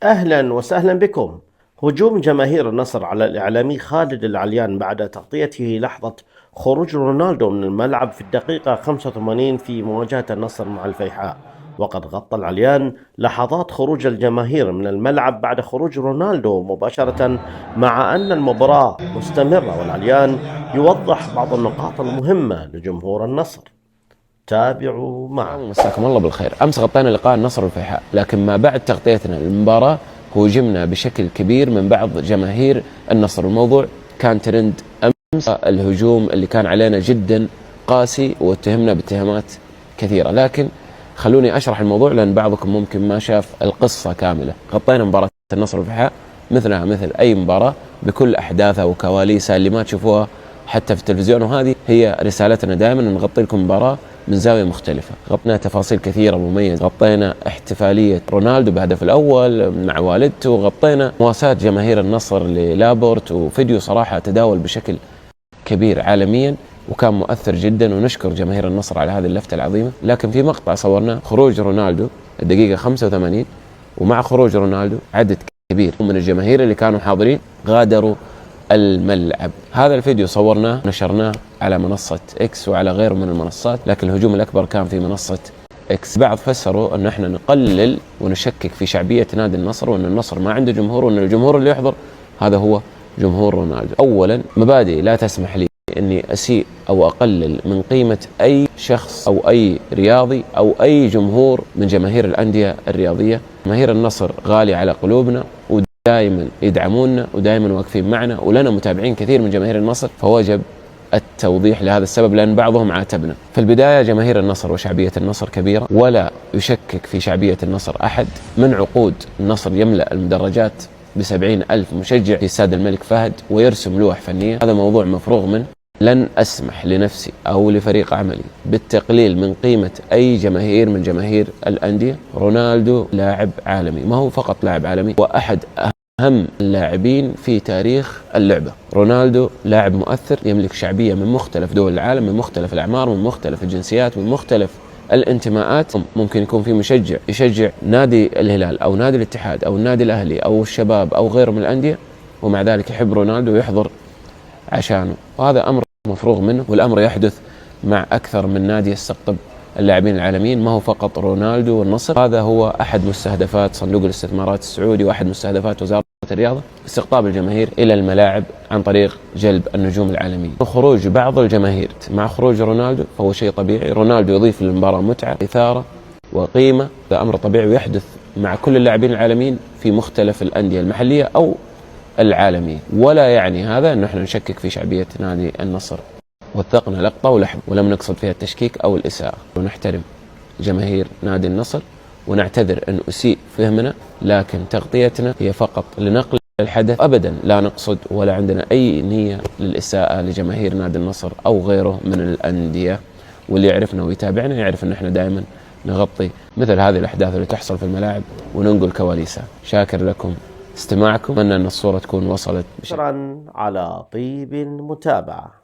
أهلا وسهلا بكم. هجوم جماهير النصر على الإعلامي خالد العليان بعد تغطيته لحظة خروج رونالدو من الملعب في الدقيقة 85 في مواجهة النصر مع الفيحاء. وقد غطى العليان لحظات خروج الجماهير من الملعب بعد خروج رونالدو مباشرة، مع أن المباراة مستمرة، والعليان يوضح بعض النقاط المهمة لجمهور النصر. تابعوا معه. مساكم الله بالخير. أمس غطينا لقاء النصر والفيحاء، لكن ما بعد تغطيتنا للمباراة هوجمنا بشكل كبير من بعض جماهير النصر. الموضوع كان ترند أمس، الهجوم اللي كان علينا جدا قاسي واتهمنا باتهامات كثيرة، لكن خلوني أشرح الموضوع لأن بعضكم ممكن ما شاف القصة كاملة. غطينا مباراة النصر والفيحاء مثلها مثل أي مباراة بكل أحداثها وكواليسها اللي ما تشوفوها حتى في التلفزيون، وهذه هي رسالتنا دائما، نغطي لكم مباراة من زاوية مختلفة. غطينا تفاصيل كثيرة مميزة، غطينا احتفالية رونالدو بهدف الأول مع والدته، غطينا مواساة جماهير النصر للابورت، وفيديو صراحة تداول بشكل كبير عالميا وكان مؤثر جدا، ونشكر جماهير النصر على هذه اللفتة العظيمة. لكن في مقطع صورناه خروج رونالدو الدقيقة 85، ومع خروج رونالدو عدد كبير من الجماهير اللي كانوا حاضرين غادروا الملعب. هذا الفيديو صورناه ونشرناه على منصة اكس وعلى غيره من المنصات، لكن الهجوم الأكبر كان في منصة اكس. بعض فسروا أن احنا نقلل ونشكك في شعبية نادي النصر، وأن النصر ما عنده جمهور، وأن الجمهور اللي يحضر هذا هو جمهور رونالدو. أولا، مبادئ لا تسمح لي أني أسيء أو أقلل من قيمة أي شخص أو أي رياضي أو أي جمهور من جماهير الأندية الرياضية. جماهير النصر غالي على قلوبنا، دائما يدعموننا ودائما واقفين معنا، ولنا متابعين كثير من جماهير النصر، فوجب التوضيح لهذا السبب لأن بعضهم عاتبنا. في البداية جماهير النصر وشعبية النصر كبيرة، ولا يشكك في شعبية النصر أحد. من عقود النصر يملأ المدرجات ب70,000 مشجع في استاد الملك فهد ويرسم لوح فنية، هذا موضوع مفروغ منه. لن أسمح لنفسي أو لفريق عملي بالتقليل من قيمة أي جماهير من جماهير الأندية. رونالدو لاعب عالمي، ما هو فقط لاعب عالمي، وأحد أهم اللاعبين في تاريخ اللعبة. رونالدو لاعب مؤثر يملك شعبية من مختلف دول العالم، من مختلف الأعمار، من مختلف الجنسيات، من مختلف الانتماءات. ممكن يكون في مشجع يشجع نادي الهلال أو نادي الاتحاد أو النادي الأهلي أو الشباب أو غيره من الأندية، ومع ذلك يحب رونالدو ويحضر عشانه، وهذا أمر مفروغ منه، والأمر يحدث مع أكثر من نادي يستقطب اللاعبين العالميين، ما هو فقط رونالدو والنصر. هذا هو أحد مستهدفات صندوق الاستثمارات السعودي، وأحد مستهدفات وزارة الرياضة، استقطاب الجماهير إلى الملاعب عن طريق جلب النجوم العالميين. خروج بعض الجماهير مع خروج رونالدو فهو شيء طبيعي. رونالدو يضيف للمباراة متعة، إثارة وقيمة، هذا أمر طبيعي ويحدث مع كل اللاعبين العالميين في مختلف الأندية المحلية أو العالمية، ولا يعني هذا أن احنا نشكك في شعبية نادي النصر. وثقنا لقطة ولحظة ولم نقصد فيها التشكيك أو الإساءة، ونحترم جماهير نادي النصر، ونعتذر أن أسيء فهمنا، لكن تغطيتنا هي فقط لنقل الحدث، أبدا لا نقصد ولا عندنا أي نية للإساءة لجماهير نادي النصر أو غيره من الأندية. واللي يعرفنا ويتابعنا يعرف أن احنا دائما نغطي مثل هذه الأحداث اللي تحصل في الملاعب وننقل كواليسها. شاكر لكم استماعكم، أتمنى أن الصورة تكون وصلت. شكرا على طيب المتابعة.